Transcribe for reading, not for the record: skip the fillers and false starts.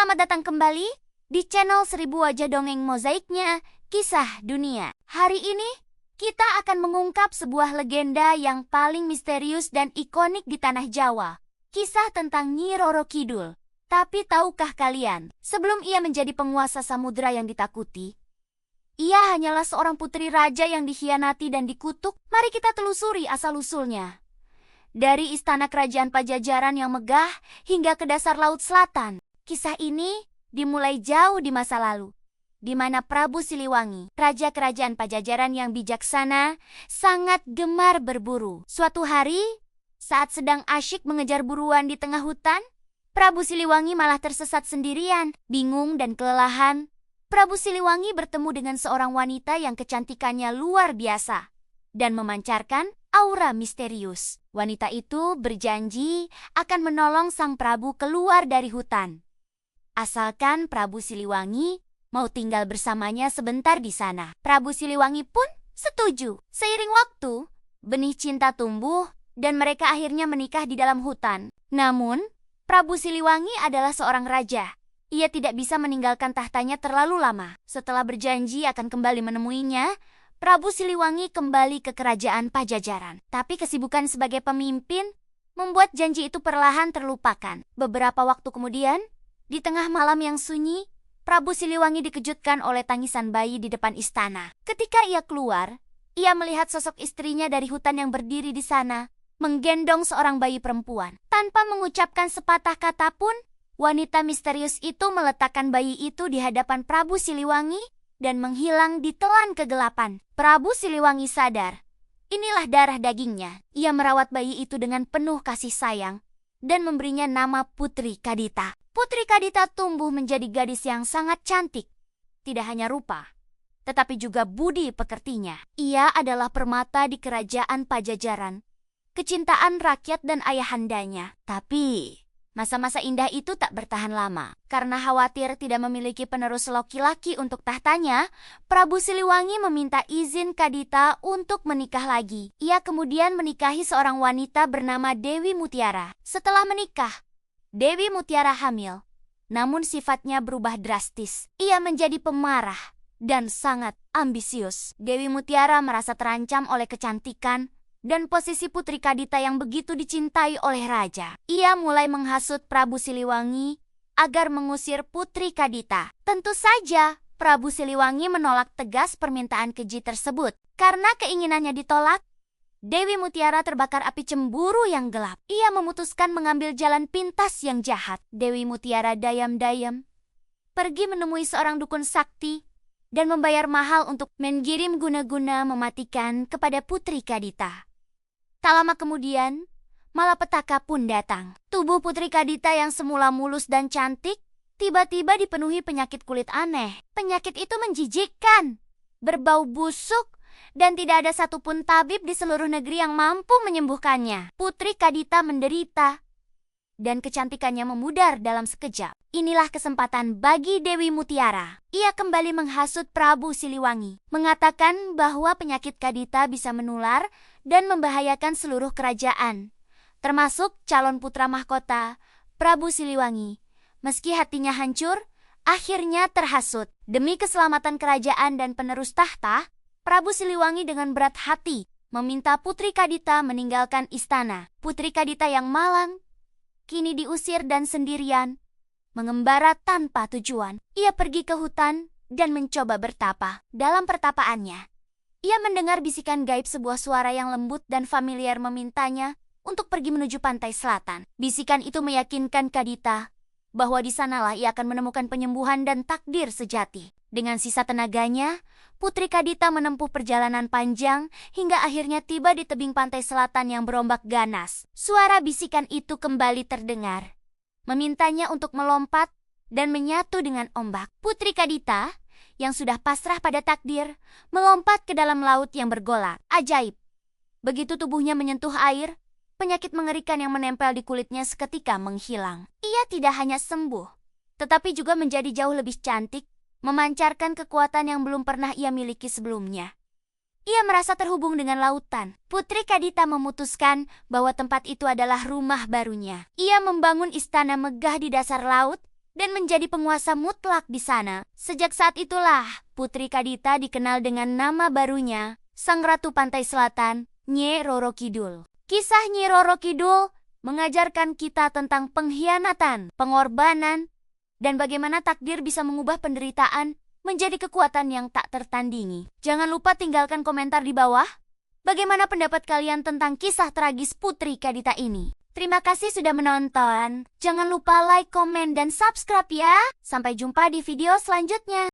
Selamat datang kembali di channel 1000 Wajah Dongeng Mozaiknya, Kisah Dunia. Hari ini, kita akan mengungkap sebuah legenda yang paling misterius dan ikonik di tanah Jawa. Kisah tentang Nyi Roro Kidul. Tapi tahukah kalian, sebelum ia menjadi penguasa samudera yang ditakuti, ia hanyalah seorang putri raja yang dikhianati dan dikutuk. Mari kita telusuri asal-usulnya. Dari istana kerajaan Pajajaran yang megah hingga ke dasar laut selatan. Kisah ini dimulai jauh di masa lalu, di mana Prabu Siliwangi, raja kerajaan Pajajaran yang bijaksana, sangat gemar berburu. Suatu hari, saat sedang asyik mengejar buruan di tengah hutan, Prabu Siliwangi malah tersesat sendirian. Bingung dan kelelahan, Prabu Siliwangi bertemu dengan seorang wanita yang kecantikannya luar biasa dan memancarkan aura misterius. Wanita itu berjanji akan menolong sang Prabu keluar dari hutan, asalkan Prabu Siliwangi mau tinggal bersamanya sebentar di sana. Prabu Siliwangi pun setuju. Seiring waktu, benih cinta tumbuh dan mereka akhirnya menikah di dalam hutan. Namun, Prabu Siliwangi adalah seorang raja. Ia tidak bisa meninggalkan tahtanya terlalu lama. Setelah berjanji akan kembali menemuinya, Prabu Siliwangi kembali ke kerajaan Pajajaran. Tapi kesibukan sebagai pemimpin membuat janji itu perlahan terlupakan. Beberapa waktu kemudian, di tengah malam yang sunyi, Prabu Siliwangi dikejutkan oleh tangisan bayi di depan istana. Ketika ia keluar, ia melihat sosok istrinya dari hutan yang berdiri di sana, menggendong seorang bayi perempuan. Tanpa mengucapkan sepatah kata pun, wanita misterius itu meletakkan bayi itu di hadapan Prabu Siliwangi dan menghilang di telan kegelapan. Prabu Siliwangi sadar, inilah darah dagingnya. Ia merawat bayi itu dengan penuh kasih sayang dan memberinya nama Putri Kadita. Putri Kadita tumbuh menjadi gadis yang sangat cantik. Tidak hanya rupa, tetapi juga budi pekertinya. Ia adalah permata di kerajaan Pajajaran, kecintaan rakyat dan ayahandanya. Tapi masa-masa indah itu tak bertahan lama. Karena khawatir tidak memiliki penerus laki-laki untuk tahtanya, Prabu Siliwangi meminta izin Kadita untuk menikah lagi. Ia kemudian menikahi seorang wanita bernama Dewi Mutiara. Setelah menikah, Dewi Mutiara hamil, namun sifatnya berubah drastis. Ia menjadi pemarah dan sangat ambisius. Dewi Mutiara merasa terancam oleh kecantikan dan posisi Putri Kadita yang begitu dicintai oleh raja. Ia mulai menghasut Prabu Siliwangi agar mengusir Putri Kadita. Tentu saja, Prabu Siliwangi menolak tegas permintaan keji tersebut. Karena keinginannya ditolak, Dewi Mutiara terbakar api cemburu yang gelap. Ia memutuskan mengambil jalan pintas yang jahat. Dewi Mutiara diam-diam pergi menemui seorang dukun sakti dan membayar mahal untuk mengirim guna-guna mematikan kepada Putri Kadita. Tak lama kemudian, malapetaka pun datang. Tubuh Putri Kadita yang semula mulus dan cantik, tiba-tiba dipenuhi penyakit kulit aneh. Penyakit itu menjijikkan, berbau busuk, dan tidak ada satupun tabib di seluruh negeri yang mampu menyembuhkannya. Putri Kadita menderita, dan kecantikannya memudar dalam sekejap. Inilah kesempatan bagi Dewi Mutiara. Ia kembali menghasut Prabu Siliwangi, mengatakan bahwa penyakit Kadita bisa menular dan membahayakan seluruh kerajaan, termasuk calon putra mahkota Prabu Siliwangi. Meski hatinya hancur, akhirnya terhasut. Demi keselamatan kerajaan dan penerus tahta, Prabu Siliwangi dengan berat hati meminta Putri Kadita meninggalkan istana. Putri Kadita yang malang kini diusir dan sendirian, mengembara tanpa tujuan. Ia pergi ke hutan dan mencoba bertapa. Dalam pertapaannya, ia mendengar bisikan gaib sebuah suara yang lembut dan familiar memintanya untuk pergi menuju pantai selatan. Bisikan itu meyakinkan Kadita bahwa di sanalah ia akan menemukan penyembuhan dan takdir sejati. Dengan sisa tenaganya, Putri Kadita menempuh perjalanan panjang hingga akhirnya tiba di tebing pantai selatan yang berombak ganas. Suara bisikan itu kembali terdengar, memintanya untuk melompat dan menyatu dengan ombak. Putri Kadita, yang sudah pasrah pada takdir, melompat ke dalam laut yang bergolak. Ajaib! Begitu tubuhnya menyentuh air, penyakit mengerikan yang menempel di kulitnya seketika menghilang. Ia tidak hanya sembuh, tetapi juga menjadi jauh lebih cantik, memancarkan kekuatan yang belum pernah ia miliki sebelumnya. Ia merasa terhubung dengan lautan. Putri Kadita memutuskan bahwa tempat itu adalah rumah barunya. Ia membangun istana megah di dasar laut dan menjadi penguasa mutlak di sana. Sejak saat itulah, Putri Kadita dikenal dengan nama barunya, Sang Ratu Pantai Selatan, Nyi Roro Kidul. Kisah Nyi Roro Kidul mengajarkan kita tentang pengkhianatan, pengorbanan, dan bagaimana takdir bisa mengubah penderitaan menjadi kekuatan yang tak tertandingi. Jangan lupa tinggalkan komentar di bawah. Bagaimana pendapat kalian tentang kisah tragis Putri Kadita ini? Terima kasih sudah menonton. Jangan lupa like, komen, dan subscribe ya. Sampai jumpa di video selanjutnya.